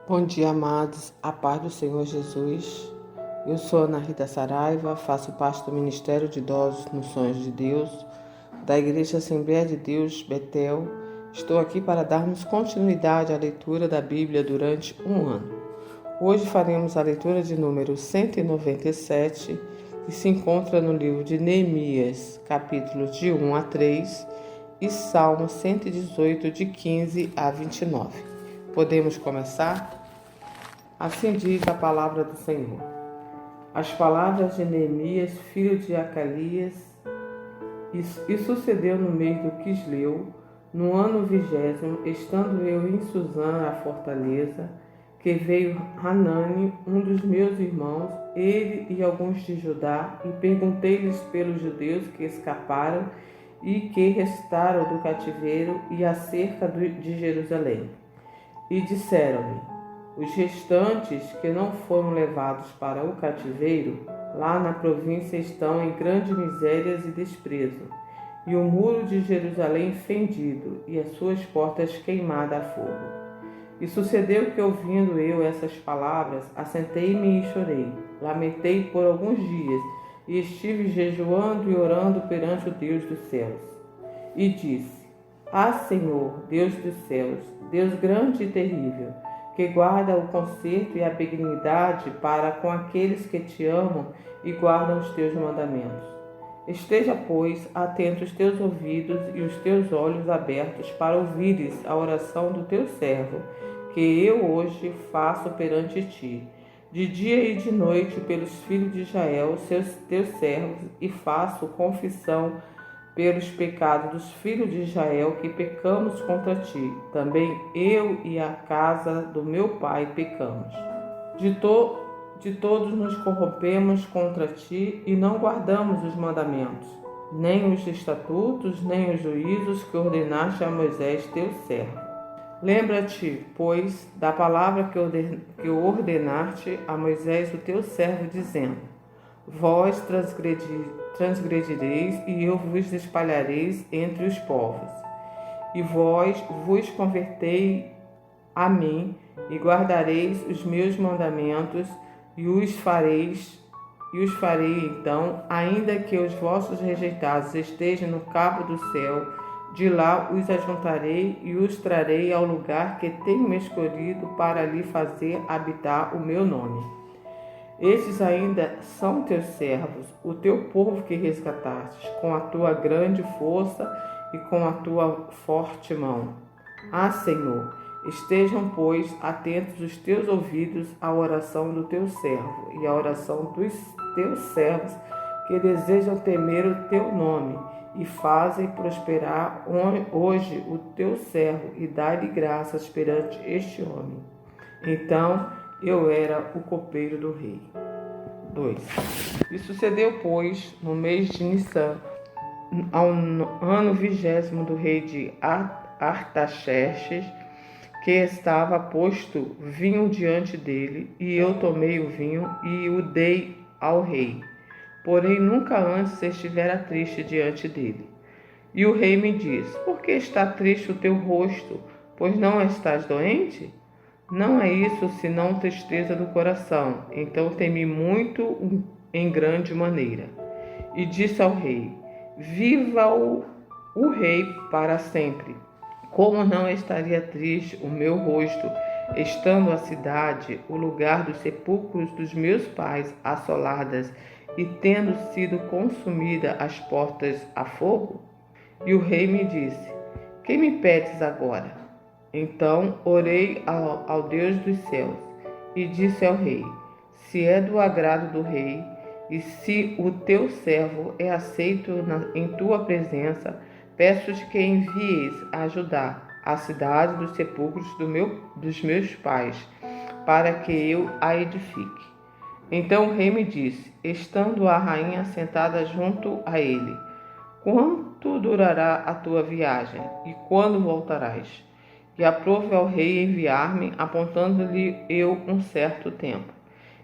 Bom dia, amados. A paz do Senhor Jesus. Eu sou Ana Rita Saraiva, faço parte do Ministério de Idosos nos Sonhos de Deus, da Igreja Assembleia de Deus, Betel. Estou aqui para darmos continuidade à leitura da Bíblia durante um ano. Hoje faremos a leitura de número 197, que se encontra no livro de Neemias, capítulos de 1 a 3, e Salmo 118, de 15 a 29. Podemos começar? Assim diz a palavra do Senhor. As palavras de Neemias, filho de Acalias, e sucedeu no mês do Quisleu, no ano 20º, estando eu em Suzã, a fortaleza, que veio Hanani, um dos meus irmãos, ele e alguns de Judá, e perguntei-lhes pelos judeus que escaparam e que restaram do cativeiro e acerca de Jerusalém. E disseram-me: os restantes que não foram levados para o cativeiro, lá na província estão em grande miséria e desprezo, e o muro de Jerusalém fendido, e as suas portas queimadas a fogo. E sucedeu que, ouvindo eu essas palavras, assentei-me e chorei, lamentei por alguns dias, e estive jejuando e orando perante o Deus dos céus. E disse: Ah, Senhor, Deus dos céus, Deus grande e terrível, que guarda o conserto e a benignidade para com aqueles que te amam e guardam os teus mandamentos. Esteja, pois, atento os teus ouvidos e os teus olhos abertos para ouvires a oração do teu servo, que eu hoje faço perante ti, de dia e de noite pelos filhos de Israel, teus servos, e faço confissão pelos pecados dos filhos de Israel que pecamos contra ti. Também eu e a casa do meu pai pecamos. De todos nos corrompemos contra ti e não guardamos os mandamentos, nem os estatutos, nem os juízos que ordenaste a Moisés teu servo. Lembra-te, pois, da palavra que ordenaste a Moisés o teu servo, dizendo: Vós transgredireis e eu vos espalhareis entre os povos. E vós vos convertei a mim e guardareis os meus mandamentos e os farei então, ainda que os vossos rejeitados estejam no cabo do céu, de lá os ajuntarei e os trarei ao lugar que tenho escolhido para ali fazer habitar o meu nome. Estes ainda são teus servos, o teu povo que resgatastes, com a tua grande força e com a tua forte mão. Ah, Senhor, estejam, pois, atentos os teus ouvidos à oração do teu servo e à oração dos teus servos que desejam temer o teu nome e fazem prosperar hoje o teu servo e dá-lhe graças perante este homem. Então eu era o copeiro do rei. 2. E sucedeu, pois, no mês de Nissan, ao ano 20º do rei de Artaxerxes, que estava posto vinho diante dele, e eu tomei o vinho e o dei ao rei. Porém, nunca antes estivera triste diante dele. E o rei me disse: Por que está triste o teu rosto? Pois não estás doente? Não é isso, senão tristeza do coração. Então temi muito em grande maneira. E disse ao rei: Viva o rei para sempre. Como não estaria triste o meu rosto, estando a cidade, o lugar dos sepulcros dos meus pais, assoladas, e tendo sido consumida as portas a fogo? E o rei me disse: Que me pedes agora? Então orei ao Deus dos céus e disse ao rei: Se é do agrado do rei, e se o teu servo é aceito em tua presença, peço-te que envies a Judá, a cidade dos sepulcros dos meus pais, para que eu a edifique. Então o rei me disse, estando a rainha sentada junto a ele: Quanto durará a tua viagem, e quando voltarás? E aprove ao rei enviar-me, apontando-lhe eu um certo tempo.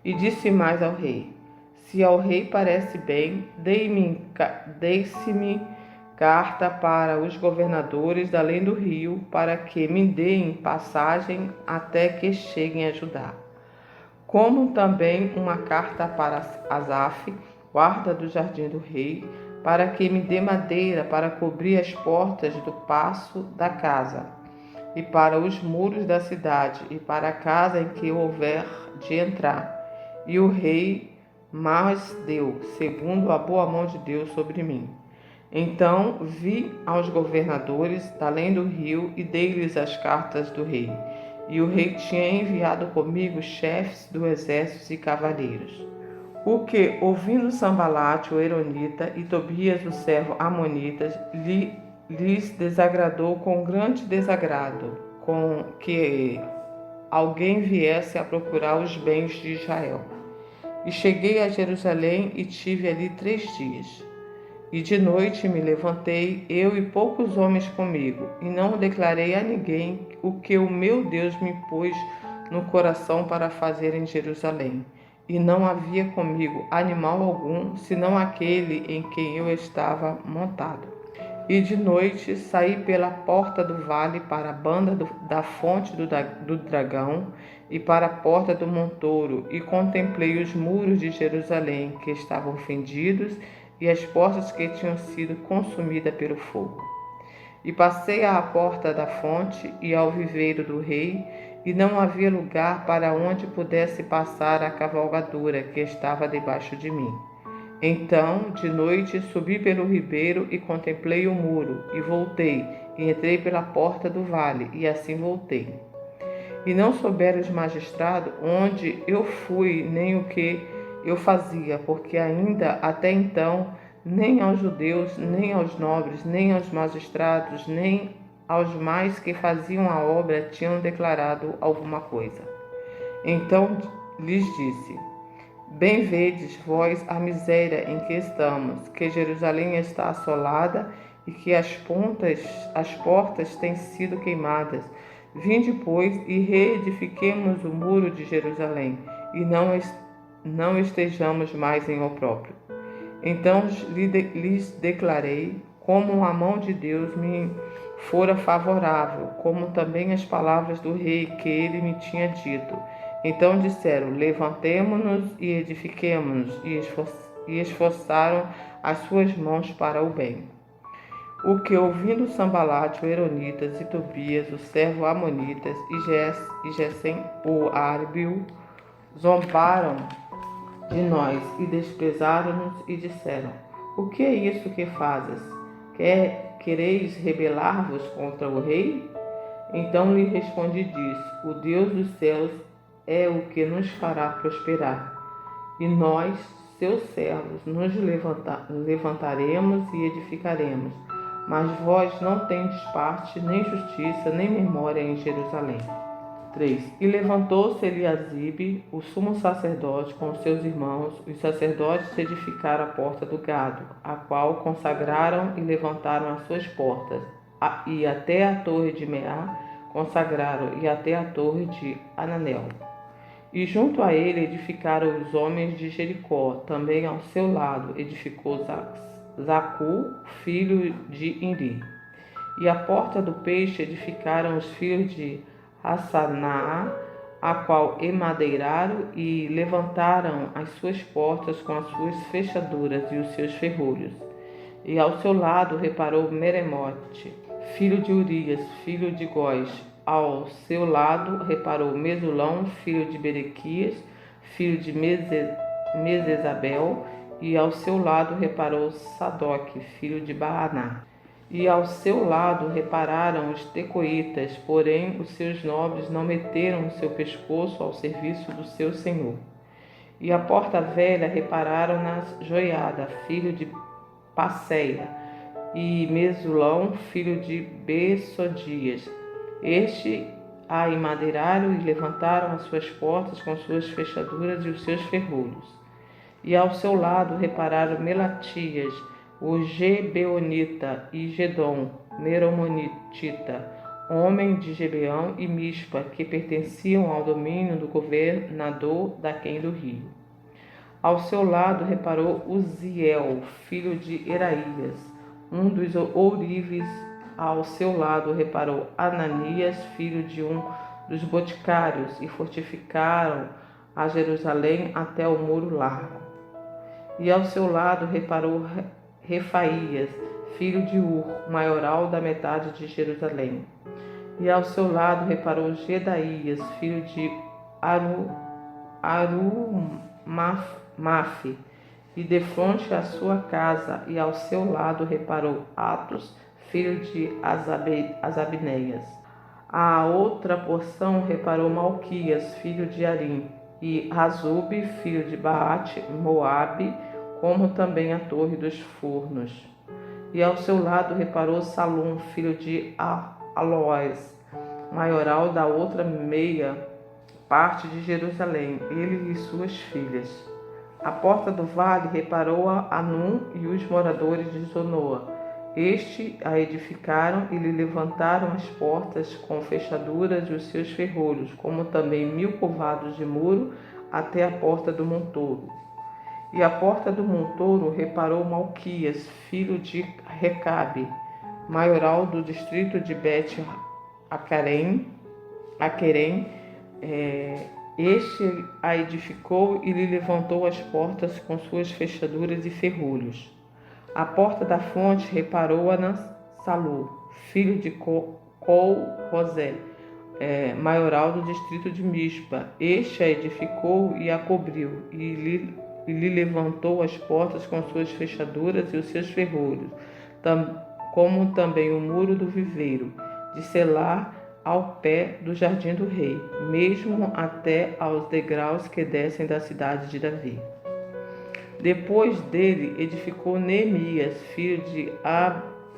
E disse mais ao rei: Se ao rei parece bem, deixe-me carta para os governadores da além do rio, para que me deem passagem até que cheguem a Judá. Como também uma carta para Asaf, guarda do jardim do rei, para que me dê madeira para cobrir as portas do paço da casa, e para os muros da cidade, e para a casa em que houver de entrar. E o rei mas deu, segundo a boa mão de Deus sobre mim. Então vi aos governadores da além do rio e dei-lhes as cartas do rei. E o rei tinha enviado comigo chefes do exército e cavaleiros. O que, ouvindo Sambalate, o Eronita, e Tobias, o servo Amonitas, lhes desagradou com grande desagrado, com que alguém viesse a procurar os bens de Israel. E cheguei a Jerusalém e tive ali 3 dias. E de noite me levantei, eu e poucos homens comigo, e não declarei a ninguém o que o meu Deus me pôs no coração para fazer em Jerusalém. E não havia comigo animal algum, senão aquele em quem eu estava montado. E de noite saí pela porta do vale para a banda da fonte do dragão e para a porta do montouro, e contemplei os muros de Jerusalém, que estavam fendidos, e as portas que tinham sido consumidas pelo fogo. E passei à porta da fonte e ao viveiro do rei, e não havia lugar para onde pudesse passar a cavalgadura que estava debaixo de mim. Então, de noite, subi pelo ribeiro e contemplei o muro, e voltei, e entrei pela porta do vale, e assim voltei. E não souberam os magistrados onde eu fui, nem o que eu fazia, porque ainda até então, nem aos judeus, nem aos nobres, nem aos magistrados, nem aos mais que faziam a obra tinham declarado alguma coisa. Então lhes disse: Bem vedes vós a miséria em que estamos, que Jerusalém está assolada e que as portas têm sido queimadas. Vinde, pois, e reedifiquemos o muro de Jerusalém, e não estejamos mais em opróbrio. Então lhes declarei como a mão de Deus me fora favorável, como também as palavras do rei que ele me tinha dito. Então disseram: Levantemo-nos e edifiquemo-nos, e esforçaram as suas mãos para o bem. O que, ouvindo Sambalate, o Eronitas, e Tobias, o servo Amonitas, e Gesem, o árbio, zombaram de nós e desprezaram-nos e disseram: O que é isso que fazes? Quereis rebelar-vos contra o rei? Então lhe respondi e disse: O Deus dos céus é o que nos fará prosperar, e nós, seus servos, nos levantaremos e edificaremos. Mas vós não tendes parte, nem justiça, nem memória em Jerusalém. 3. E levantou-se Eliasibe, o sumo sacerdote, com os seus irmãos. Os sacerdotes edificaram a porta do gado, a qual consagraram e levantaram as suas portas, e até a torre de Meá consagraram, e até a torre de Ananel. E junto a ele edificaram os homens de Jericó. Também ao seu lado edificou Zacu, filho de Iri. E a porta do peixe edificaram os filhos de Hassaná, a qual emadeiraram e levantaram as suas portas com as suas fechaduras e os seus ferrolhos. E ao seu lado reparou Meremote, filho de Urias, filho de Góis. Ao seu lado reparou Mesulão, filho de Berequias, filho de Mesesabel. E ao seu lado reparou Sadoc, filho de Baaná. E ao seu lado repararam os tecoitas, porém os seus nobres não meteram o seu pescoço ao serviço do seu senhor. E a porta velha repararam na Joiada, filho de Passeia, e Mesulão, filho de Bessodias. Este a emadeiraram e levantaram as suas portas com suas fechaduras e os seus ferrolhos. E ao seu lado repararam Melatias, o Gebeonita, e Gedom, Meromonitita, homem de Gebeão e Mispa, que pertenciam ao domínio do governador daquém do rio. Ao seu lado reparou Uziel, filho de Eraías, um dos ourives. Ao seu lado reparou Ananias, filho de um dos boticários, e fortificaram a Jerusalém até o muro largo. E ao seu lado reparou Refaías, filho de Ur, maioral da metade de Jerusalém. E ao seu lado reparou Gedaías, filho de Arumaf, e defronte a sua casa, e ao seu lado reparou Atos, filho de Asabneias. A outra porção reparou Malquias, filho de Arim, e Azube, filho de Baate, Moabe, como também a torre dos fornos. E ao seu lado reparou Salum, filho de Aloés, maioral da outra meia parte de Jerusalém, ele e suas filhas. À porta do vale reparou Anum e os moradores de Zonoa. Este a edificaram e lhe levantaram as portas com fechaduras e os seus ferrolhos, como também 1000 povoados de muro até a porta do montouro. E à porta do montouro reparou Malquias, filho de Recabe, maioral do distrito de Bet-Aquerem. Este a edificou e lhe levantou as portas com suas fechaduras e ferrolhos. À porta da fonte reparou Salu, filho de Col-Rosé, maioral do distrito de Mispa. Este a edificou e a cobriu, e lhe levantou as portas com suas fechaduras e os seus ferrolhos, como também o muro do viveiro, de Selá ao pé do jardim do rei, mesmo até aos degraus que descem da cidade de Davi. Depois dele edificou Neemias, filho de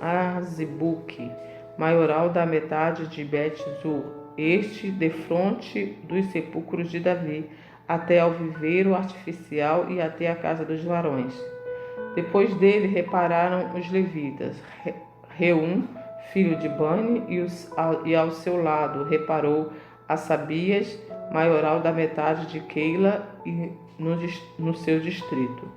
Azibuque, maioral da metade de Bet-Zur, este defronte dos sepulcros de Davi, até ao viveiro artificial e até a casa dos varões. Depois dele repararam os levitas, Reum, filho de Bani, e ao seu lado reparou Asabias, maioral da metade de Keila e no seu distrito.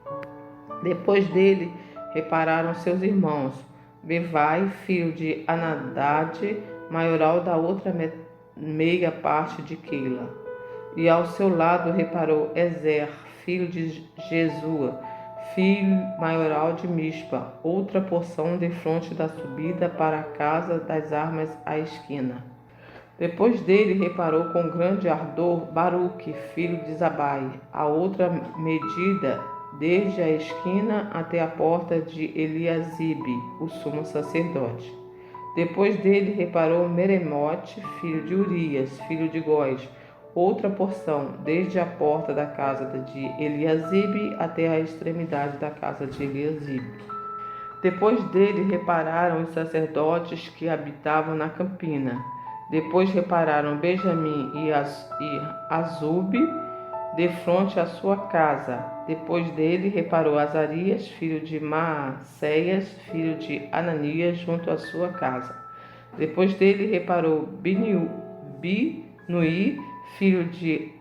Depois dele repararam seus irmãos, Bevai, filho de Anadade, maioral da outra meia parte de Keila. E ao seu lado reparou Ezer, filho de Jesua, filho maioral de Mispa, outra porção defronte da subida para a casa das armas à esquina. Depois dele reparou com grande ardor Baruque, filho de Zabai, a outra medida desde a esquina até a porta de Eliasibe, o sumo sacerdote. Depois dele reparou Meremote, filho de Urias, filho de Góis, outra porção, desde a porta da casa de Eliasibe até a extremidade da casa de Eliasibe. Depois dele repararam os sacerdotes que habitavam na campina. Depois repararam Benjamim e Azube, defronte à sua casa. Depois dele reparou Azarias, filho de Maacéias, filho de Ananias, junto à sua casa. Depois dele reparou Binuí, filho de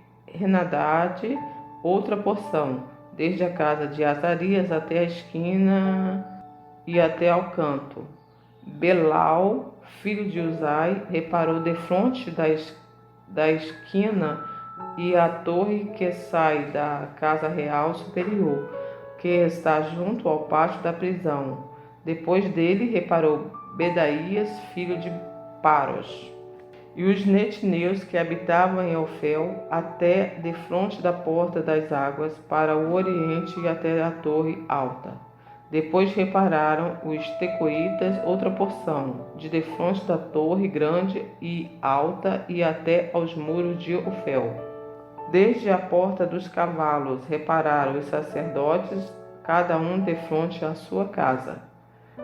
Henadade, outra porção, desde a casa de Azarias até a esquina e até ao canto. Belau, filho de Uzai, reparou defronte da esquina e a torre que sai da casa real superior, que está junto ao pátio da prisão. Depois dele reparou Bedaías, filho de Paros, e os netineus que habitavam em Ofel, até defronte da porta das águas, para o oriente e até a torre alta. Depois repararam os tecoitas, outra porção, de defronte da torre grande e alta e até aos muros de Ofel. Desde a porta dos cavalos repararam os sacerdotes, cada um defronte à sua casa.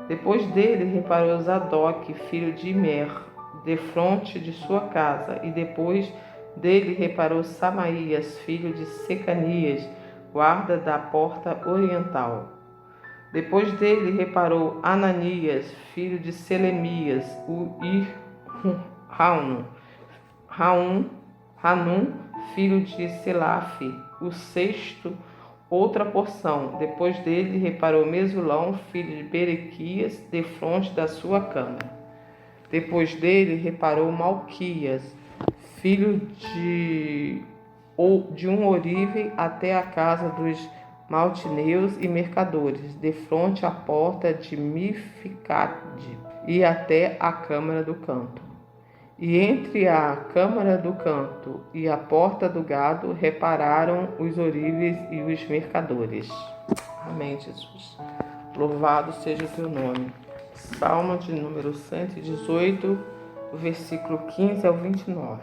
Depois dele reparou Zadok, filho de Imer, defronte de sua casa, e depois dele reparou Samaías, filho de Secanias, guarda da porta oriental. Depois dele reparou Ananias, filho de Selemias, Hanum, filho de Selaf, o sexto outra porção. Depois dele reparou Mesulão, filho de Berequias, defronte da sua câmara. Depois dele reparou Malquias, filho de um orive, até a casa dos maltineus e mercadores, defronte à porta de Mificade, e até a câmara do canto. E entre a câmara do canto e a porta do gado repararam os orives e os mercadores. Amém, Jesus. Louvado seja o teu nome. Salmo de número 118, versículo 15 ao 29.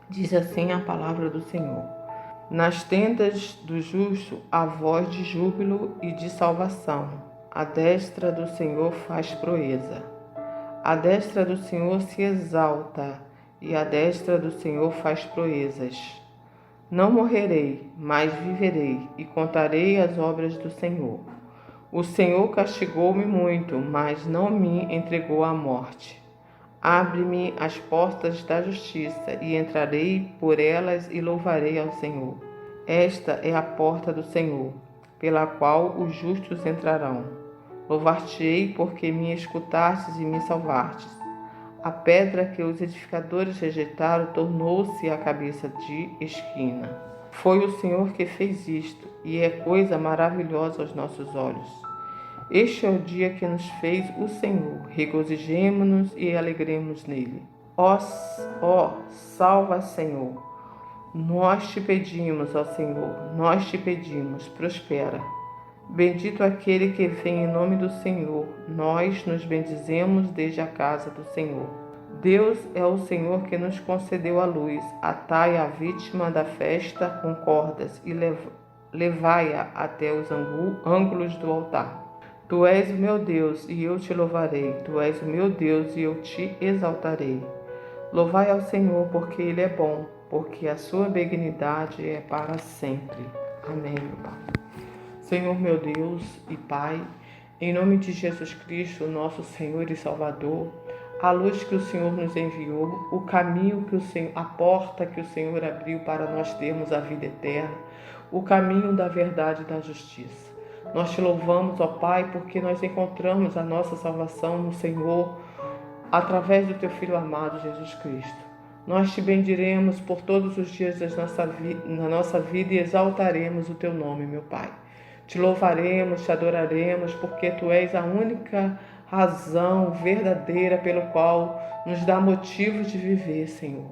Diz assim a palavra do Senhor: nas tendas do justo há voz de júbilo e de salvação. A destra do Senhor faz proeza. A destra do Senhor se exalta, e a destra do Senhor faz proezas. Não morrerei, mas viverei, e contarei as obras do Senhor. O Senhor castigou-me muito, mas não me entregou à morte. Abre-me as portas da justiça, e entrarei por elas e louvarei ao Senhor. Esta é a porta do Senhor, pela qual os justos entrarão. Louvar-te-ei, porque me escutastes e me salvastes. A pedra que os edificadores rejeitaram tornou-se a cabeça de esquina. Foi o Senhor que fez isto, e é coisa maravilhosa aos nossos olhos. Este é o dia que nos fez o Senhor. Regozijemo-nos e alegremos nele. Ó, salva, Senhor. Nós te pedimos, ó Senhor, nós te pedimos, prospera. Bendito aquele que vem em nome do Senhor. Nós nos bendizemos desde a casa do Senhor. Deus é o Senhor que nos concedeu a luz. Atai a vítima da festa com cordas e levai-a até os ângulos do altar. Tu és o meu Deus e eu te louvarei. Tu és o meu Deus e eu te exaltarei. Louvai ao Senhor, porque Ele é bom, porque a sua benignidade é para sempre. Amém, meu Pai. Senhor, meu Deus e Pai, em nome de Jesus Cristo, nosso Senhor e Salvador, a luz que o Senhor nos enviou, o caminho que o Senhor, a porta que o Senhor abriu para nós termos a vida eterna, o caminho da verdade e da justiça. Nós te louvamos, ó Pai, porque nós encontramos a nossa salvação no Senhor, através do teu Filho amado, Jesus Cristo. Nós te bendiremos por todos os dias na nossa vida e exaltaremos o teu nome, meu Pai. Te louvaremos, te adoraremos, porque tu és a única razão verdadeira pelo qual nos dá motivos de viver, Senhor.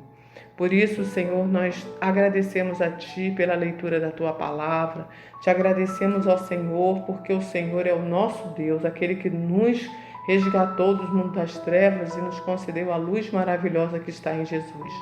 Por isso, Senhor, nós agradecemos a Ti pela leitura da Tua palavra. Te agradecemos ao Senhor, porque o Senhor é o nosso Deus, aquele que nos resgatou do mundo das trevas e nos concedeu a luz maravilhosa que está em Jesus.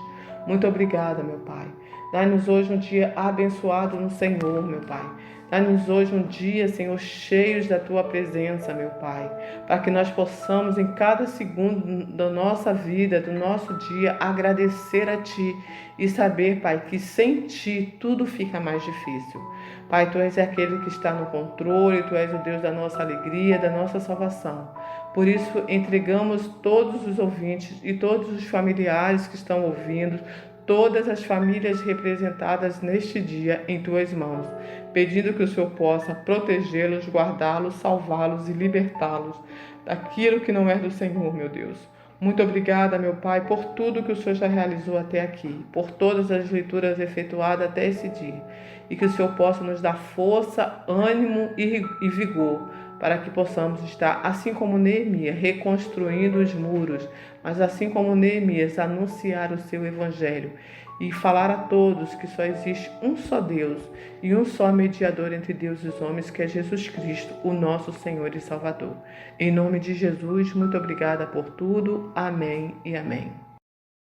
Muito obrigada, meu Pai. Dai-nos hoje um dia abençoado no Senhor, meu Pai. Dá-nos hoje um dia, Senhor, cheios da Tua presença, meu Pai, para que nós possamos, em cada segundo da nossa vida, do nosso dia, agradecer a Ti e saber, Pai, que sem Ti tudo fica mais difícil. Pai, Tu és aquele que está no controle, Tu és o Deus da nossa alegria, da nossa salvação. Por isso, entregamos todos os ouvintes e todos os familiares que estão ouvindo, todas as famílias representadas neste dia em Tuas mãos, pedindo que o Senhor possa protegê-los, guardá-los, salvá-los e libertá-los daquilo que não é do Senhor, meu Deus. Muito obrigada, meu Pai, por tudo que o Senhor já realizou até aqui, por todas as leituras efetuadas até esse dia, e que o Senhor possa nos dar força, ânimo e vigor, para que possamos estar, assim como Neemias, reconstruindo os muros, mas assim como Neemias, anunciar o seu evangelho e falar a todos que só existe um só Deus e um só mediador entre Deus e os homens, que é Jesus Cristo, o nosso Senhor e Salvador. Em nome de Jesus, muito obrigada por tudo. Amém e amém.